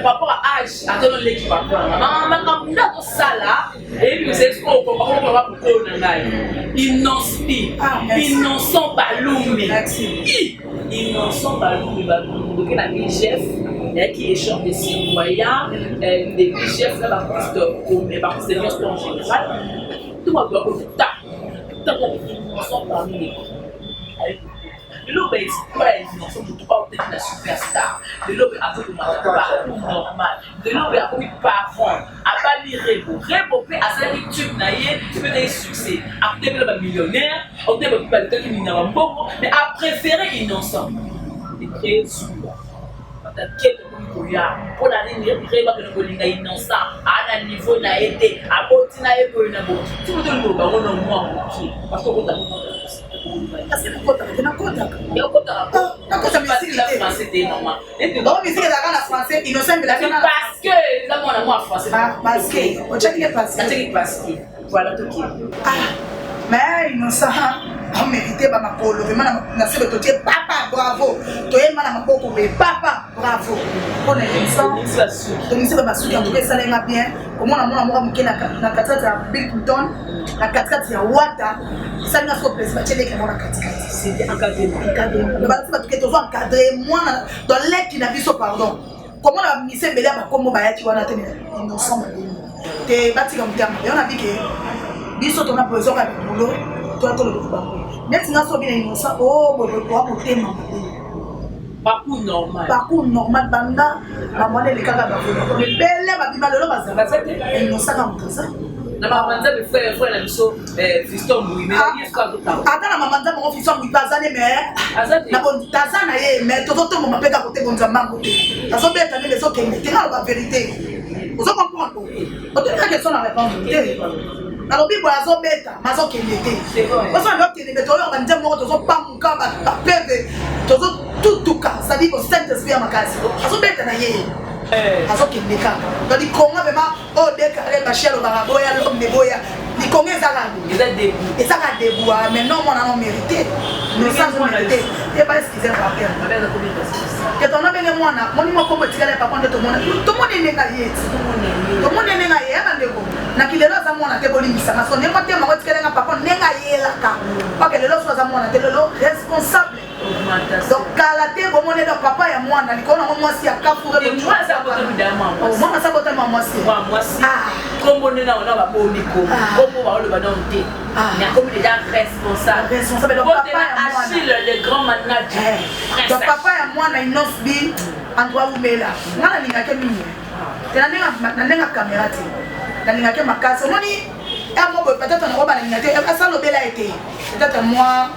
rapport à âge, attendons l'équipe à quoi. Maman, comme là, tout ça là, et puis vous êtes quoi, on va voir pourquoi on a ils n'en sont pas loumés. Ils n'en sont pas loumés. Donc, il y a des chefs qui échangent des citoyens, des chefs, là, par contre, c'est juste en général. Tout le monde doit être tout ils n'en sont pas loumés. Le lobe est pas une superstar. Le lobe a fait un parcours normal. Le lobe a commis parents. A pas lire Rebo fait à sa YouTube naïe, tu peux des succès. Après le millionnaire, on peut pas le temps qui n'a pas beaucoup, mais a préféré innocent. Il crée souvent. Pour la ligne, il est innocent. À un niveau n'a été, à côté n'a été pour une abode. Tu peux te le dire, on a moins parce qu'on a parce que la français est normal. Donc, musique est la français, innocent de la parce que là, on a moins français. Parce que, on check parce que, voilà tout qui. Ah, mais innocent, on méritait pas ma polo. Mais na se to dire papa bravo. To e mana mapoko mais papa bravo. On est innocent. Donc ici ba suki en tout cas ça l'a bien. Comment on a moi mukena na katata ya Bill Clinton, na katata ya Wata. Ça n'a pas plaisir télé que moi na katata. C'est encadré. Le balance pas que to encadré moi dans l'aide qui n'a pas pardon. Comment la mise belé ba kombo ba ya ti wana tene innocent ba. Te bati comme terme. On a dit que biso to na besoin de boulot. Toi to le banco. Maintenant so bien innocent oh bobo ko tema. Parcours normal banda maman les kaka ba ko. Mais belle ba bima lelo ba za. Innocent comme ça. Na maman za be frère na biso fiston Louis mais il faut tout temps. Ata na maman za mo fiston Louis bazane mais na bon tazana ye mais toto mo mapeka côté bonza mango te. Ta so beta ne so kende te na ba vérité. Vous comprenez? On te dit question la réponse. Alors bibo azo beta mazo kelete. Parce que l'autre qui est on va dire moi to so pas mon cas ba pebe to so tout cas ça dit que c'est esprit à ma case. Azo beta na ye. Azo keleka. Donc il comment vraiment oh déclaré ba chelo ba boya l'homme de boya. Il connaît ça là. Il est debout. Et ça va debout mais non moi on a mérité. Nous ça mérité. Et pas ce qu'ils aiment pas faire. Que ton abene moi na moni mo ko betikala pa konde to mona. To moni nenga yeti. To moni nenga ye na ndeko. Na kilelo za mwana te bolimisa na so nema te ma betikala nga papa nenga yela ka. Pa que lelo so za mwana te lelo responsable. Donc kalate bo moni do papa ya mwana likona mo mwasi ya kafure bo moi ça bote mudama moi. Moi ça bote ma mwasi. Moi si. Kombo nena ona ba bomi ko. Kombo ba le badon te. Mais comme déjà responsable. Responsable donc papa ya mwana. Achille le grand manager. Donc papa ya mwana inosbi andwa umela. Mwana ningake mimi. Tena nenga caméra te. Na ningake makasi. Moni moi peut-être on va ningate. Ça le bela été. Peut-être moi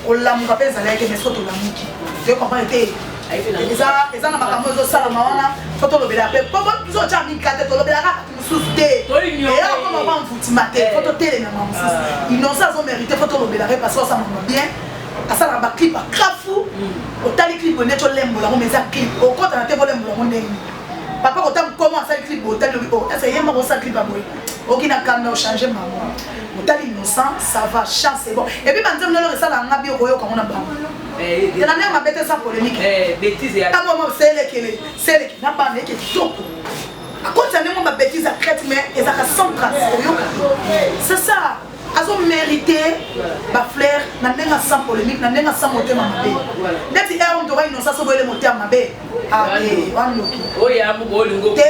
on l'a mon papa ça l'a été mais surtout la miki. Je comprends été. eza na makambo ezosalama wana fo tolobela mpe po tozotya mikate tolobelaka mosusu te eya koma bamvutima te fo totelemama mosusu innocent azomérite fo tolobelaka parce que osamama bien asalaka baclip akrafu otali clip nde tolembolango mais eza clip okotana te bolembolango ndenge papa kotanga komo asali clip otali lobi o ese ye moko osala clip aboye okina kanda ochange mama otali innocent ça va chance bon et puis banzembo nalo esala nga bi okoyoka ngo na bango tena ndenge mabe te sa polémique tango mo selekele na bana eke kitoko akotisa ndenge babétise acrète mais ezaka sans trace oyoka c'est ça azo mérité bafleur na ndenge sans polémique na ndenge sans motema mabe ndeti ero ntoka innocent so boyele motema mabe wanoki te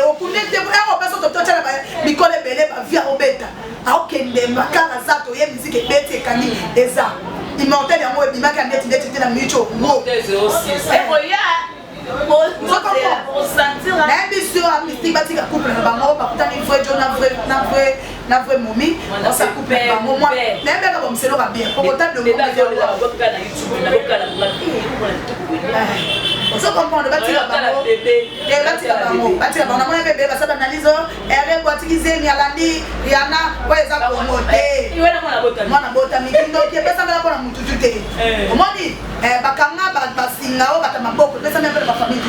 okunde te ero peso tototela bikole ebele bavia obeta aokende makaka za toye miziki ebeti ekani eza immortel yango ebimaki ya ndeti te na micho nayebi sur amnistie batika couple na bango bakutani vrai jo na vrai momi osa couple na bango mwa nayebeka bamoseloka bien ozo comprendre batika bango namona bebe basala analyse ere boatikizeni alandi riana oyo eza kongo te mwana botami kindoki epesangela mpona mututu te omoni bakanga basinga oyo bata maboko epesami mpele bafamille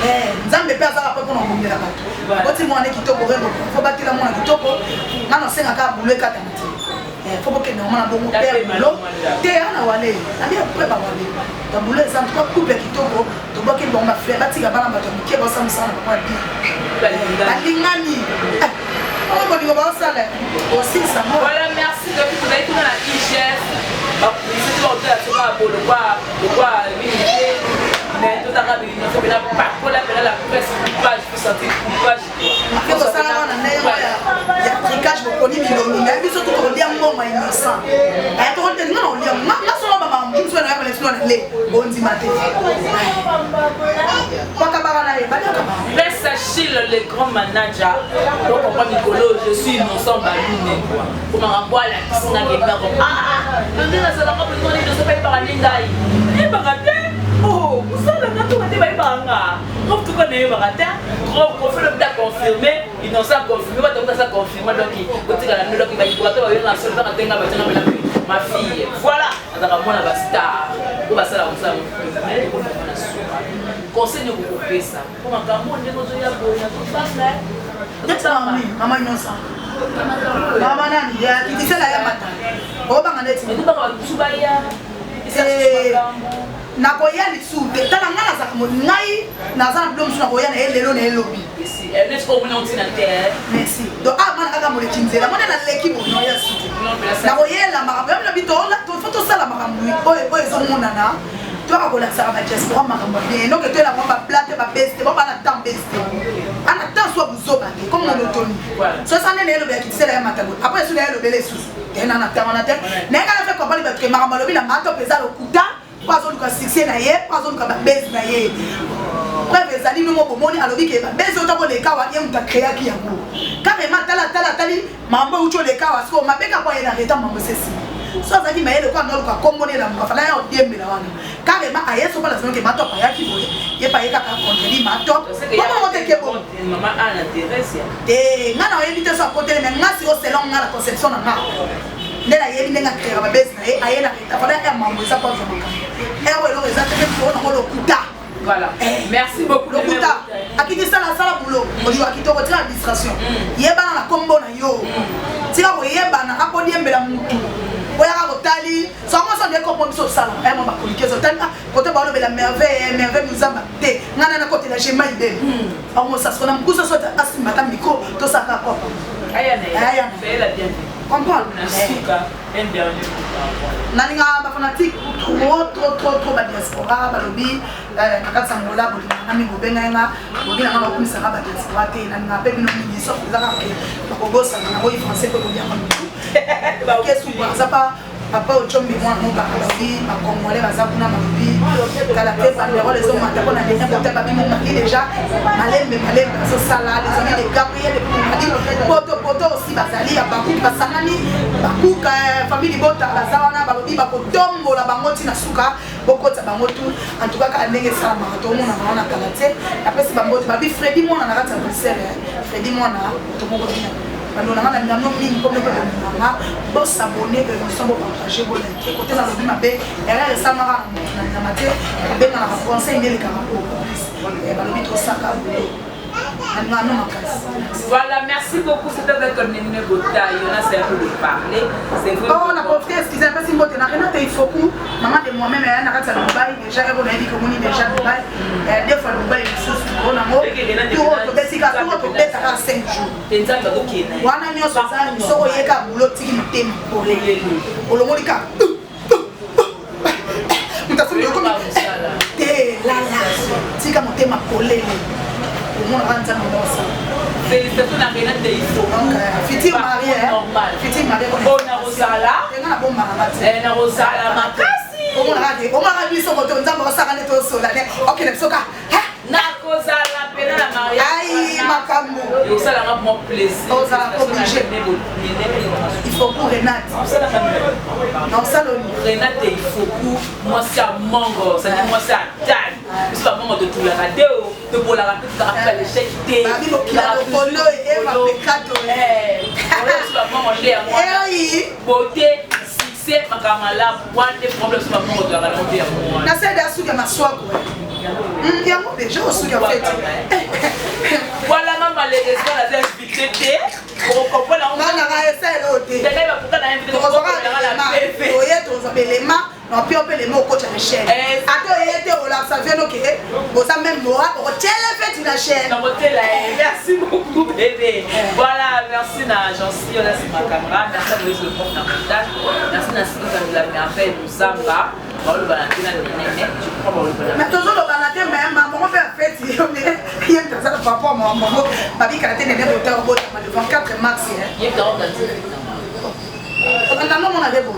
te nzambe mpe azaka mpe mpona kobundela bato boti mwana kitoko rebo fo batela mwana kitoko ngana osengaka bulo ekatana te fo bokende omona bongo pere bulo te ana wale nandi apre bawale babulo eza ntuka couple kitoko toboki bongo bafleur batika bana bato mike baosamwisaka na bakwa bi balingani bolingo baosala osisa voilà merci depuis tozali kuna na IGF bapublicité baotala soka lokwa minité mais totanga bilinoko pena pakola pena la presse coupage pour sentir coupage tosala wana ndenge ya tricage bokoni milongi mais biso tokolia mbongo innocent tokotelinga na olia nasolo bamamuso na yabalesino na le ondima te pakabaka na ye baliaka Prince Achille, le grand manager, donc on va Nicolo, je suis innocent Baloune. Comment on voit la piscine à quelqu'un comme on dit dans ce moment que on ne se fait pas Ningaï. Eh bagaté, oh, vous savez quand on était banga. Quand tout connaît bagaté, on fait le temps confirmé, innocent confirmé, on va ça confirmer donc il dit que la nuit qui va y porter la seule temps tenga ma fille. Voilà, on a mon star. On va ça là on ça. Conseil de vous faire ça. Comment on dit que je vais Maman innocent. Maman nani ya kitisela ya mata. Obanga neti. Mais tu vas subaya. Nakoya lisu te tala ngana za ko ngai na za blom su nakoya na elelo na elobi. Ici, elle est comme on dit na terre. Merci. Donc man aka mo lekinzela mona na leki bono ya su. Nakoya la makambo ya bitola to photo sala makambo oyo ezomona na. Toi ko la sala ba diaspora makambo bien. Donc toi la ba plate ba beste ba na temps beste. Ana temps soit buzoba comme monotone. So ça ne elobi ya kitisela ya mata. Après sur elobi les sous. Tena na terre na terre. Nanga la fait comprendre que makambo lobi la mato pesa lokuta. Pas on ka succès na ye, pas on ka base na ye. Preuve ezali no mo bomoni alobi ke base otako le kawa ye muta créa ki yango. Carrément tali mambo ucho le kawa so mabeka kwa ina reta mambo sesi. So azali maele kwa ndolo ka kombone la mukafala ya odiembe la wana. Carrément ayeso kwa lazima ke mato pa ya ki boye. Ye pa ye ka contredit mato. Comment monter ke bon? Maman a l'intérêt. Ngana oyebite so akote mais ngasi o selon ngala conception na nga. Ndela yebi ndenga créa ba base na ye ayena reta fala ya mambo esa kwa zomaka. Voilà. Merci beaucoup. Le Kouta. Akiti sala sala boulot. Ojo akito ko tira distraction. Yeba na kombo na yo. Tira ko yeba na apodi embela mutu. Oya ko tali. So mo so de ko mo so sala. Ay mo ba ko ikezo tali. Kote ba lo bela merveille muzamba te. Ngana na kote la jema ide. Amo sa sona mkuso so asimba ta micro to saka ko. Ayana. Fais la bienvenue. Comprendre. Nalinga ba fanatique trop ba diaspora ba lobi nakatsa ngola boli nami ngobenga nga ngobina nga bakumisa ba diaspora te nalinga pe bino mingi so za ka ke ba kobosa na boyi français ko lobi anga ba kesu ba za pa papa ochombi mwana mobaka babi bakongole baza kuna mabi kala te bandero les hommes atako na dernier côté babi momaki déjà malembe bazosala les amis de Gabriel et poto aussi bazali ya bakuki basangani bakuka famille bota baza wana balobi bakotombola bango ntina suka bokota bango tu en tout cas ka ndenge esalamaka tomona na kala te apesi bango babi Freddy mwana na kati ya concert Freddy mwana tomoko bina alors on a mis mine comme le maman bon s'abonner nous sommes partager bon côté dans le mabé et là ça m'a na maté ben na conseil les caractères et ba le bitro saka voilà, merci beaucoup. C'était avec Néné Bota. Yona, c'est un peu de parler. C'est vrai. On a profité, excusez moi si vous avez Renata, il faut que maman de moi-même, elle a un Dubaï. Déjà, elle a dit que mon déjà Dubaï. Deux fois Dubaï, il faut que on a mot. Tout autre, c'est qu'à tout autre, peut-être à 5 jours. On a mis au sol, il faut qu'il y ait un boulot qui me thème pour les. Pour le Monica. Nous avons fait comme si comme thème à coller. Félicitations à Renata de Ifo. Fiti marié, Fiti marié. Bona Rosala. Na Rosala makasi. On m'a dit son retour, on m'a dit son retour. Ok, le soka. Na Rosala pena la mariage. Aïe, ma camou. Et ça la mon plaisir. Oh, ça la obligé. Il faut pour Renate. Non, ça le Renate il faut pour moi ça mango, ça dit moi ça tan. C'est pas mango de tout la radio, de pour la rapide ça rappelle les chèques té. Babi mo kila le polo et ma pekato. C'est pas mango l'air moi. Beauté succès ma camala, point des problèmes c'est pas mango de la radio moi. Na c'est des sous de ma soie quoi. Il y a mon déjà au sous de fait. Voilà maman malheureusement la invité pour comprendre on a essayé l'autre. D'ailleurs va pourquoi la invité on va l'élément non puis on peut les mots coach à la chaîne. Attends il était au là ça vient OK. Bon ça même moi on tient la fête la chaîne. Merci beaucoup bébé. Voilà, merci na Jancy, là c'est ma caméra, merci à Moïse le prof dans le montage. Merci na Sylvie qui nous l'a mis en fait nous Zamba. Le banaté na néné, je crois le banaté. Mais toujours le banaté mais maman fait en fait il y a ça papa maman babi karaté néné hôtel au bout de 24 mars hein. Il est dans le Nano mona bebo.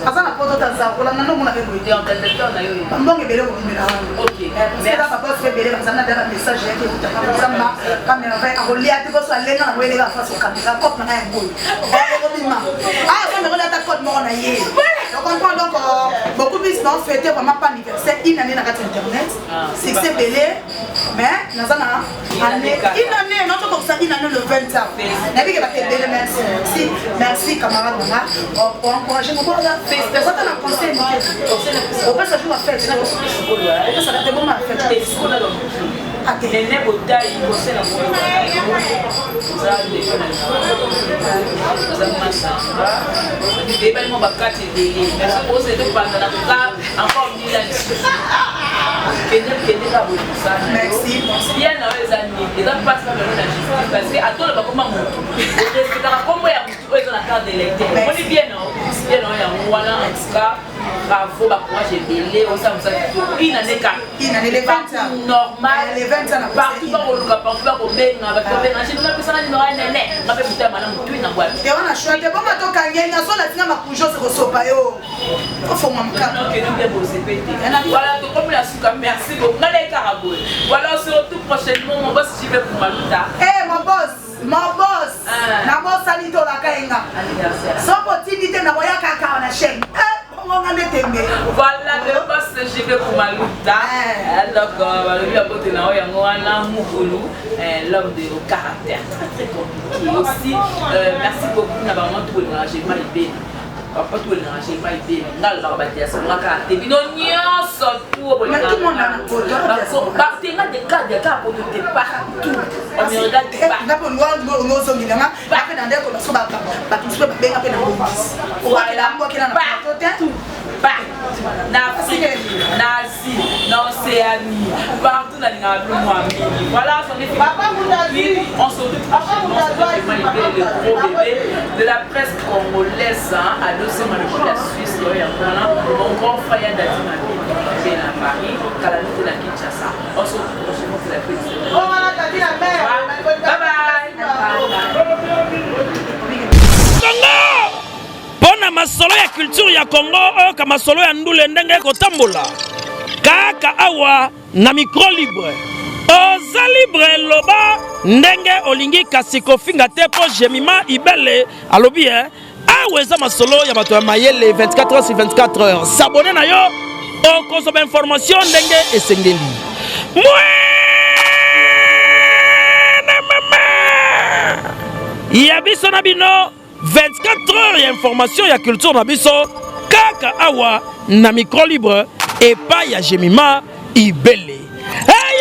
Asana poto tanza kola nano mona bebo. Et en détecteur na yo. Mbonge bele ko mbela. OK. Mais là papa se bele basana dara message yake utaka kusamba kamera vai akolia te boso alenga na wele ga faso kamera kop na ya boy. Ko bima. Ah ça me relate ta code mona ye. Donc on comprend donc beaucoup plus non fêter vraiment pas anniversaire une année na carte internet. Succès belé mais nazana année une année notre comme ça une année le 20 ans. Nabi ke ba te bele merci. Merci camarade Nana. Pour encourager mon bois là. Félicitations à la conseil. On peut se jouer à fête. On peut se faire des moments à fête. Et ce qu'on a dans le Néné Bota, il conseille la bonne. Vous avez des jeunes. Vous avez ma samba. Des belles moments à 4 et des. Mais ça pose des deux pendant la table. Encore une année. Merci. Bien dans les années. Et donc, pas de la justice. Parce que à toi, le comment on comment il y a la carte d'électeur. On est bien, non? Bien, non, il y a un voilà, en tout cas. Bravo, moi j'ai belé, on s'est dit, une année les 20 ans. Normal. Les 20 ans. Partout dans le cas, partout dans le pays, on va faire un chien, on va faire un néné. On va faire un madame, tout est dans la boîte. Et on a choisi, bon, ma toka ngena, so la tina makujo se resopa yo. Faut mamka. Non, que nous bien bosser pété. Voilà, donc comme la souka, merci beaucoup. On a les caraboules. Voilà, on se retrouve prochainement, mon boss, j'y vais pour Maluta. Eh, mon boss. Na boss salito la kainga. Sans possibilité na voya kaka na chaîne. Voilà le boss j'y vais pour Maluta. Donc le côté là il y a l'homme de caractère très compliqué aussi. Merci beaucoup d'avoir tout le j'ai pas idée. Papa tout le j'ai pas idée. Ngal ba batia ça moi caractère. Bino nyonso tout mais tout le monde a un photo. Parce que des cas pour te partout. On me regarde pas. Na pour nous nous sommes là. Après dans des ko so ba tout se ba pe na boss. Voilà, moi qui na tout. Nazi, Océanie, partout dans les voilà, on se retrouve prochainement le gros bébé de la presse congolaise à l'océan de la Suisse, mon grand frère Dadima qui est à Paris, Calamité de la Kinshasa. On se retrouve prochainement pour la petite. Bye bye. Pona masolo ya culture ya Congo oyo ka masolo ya ndule ndenge kotambola kaka awa na micro libre oza libre loba ndenge olingi kasi kofinga te po Jemima Ibele alobi awa eza masolo ya bato ya mayele 24 heures sur 24 heures s'abonner na yo okozoba information ndenge esengeli ya biso na bino 24 heures ya information ya culture na biso kaka awa na micro libre epai ya Jemima Ibele. Hey,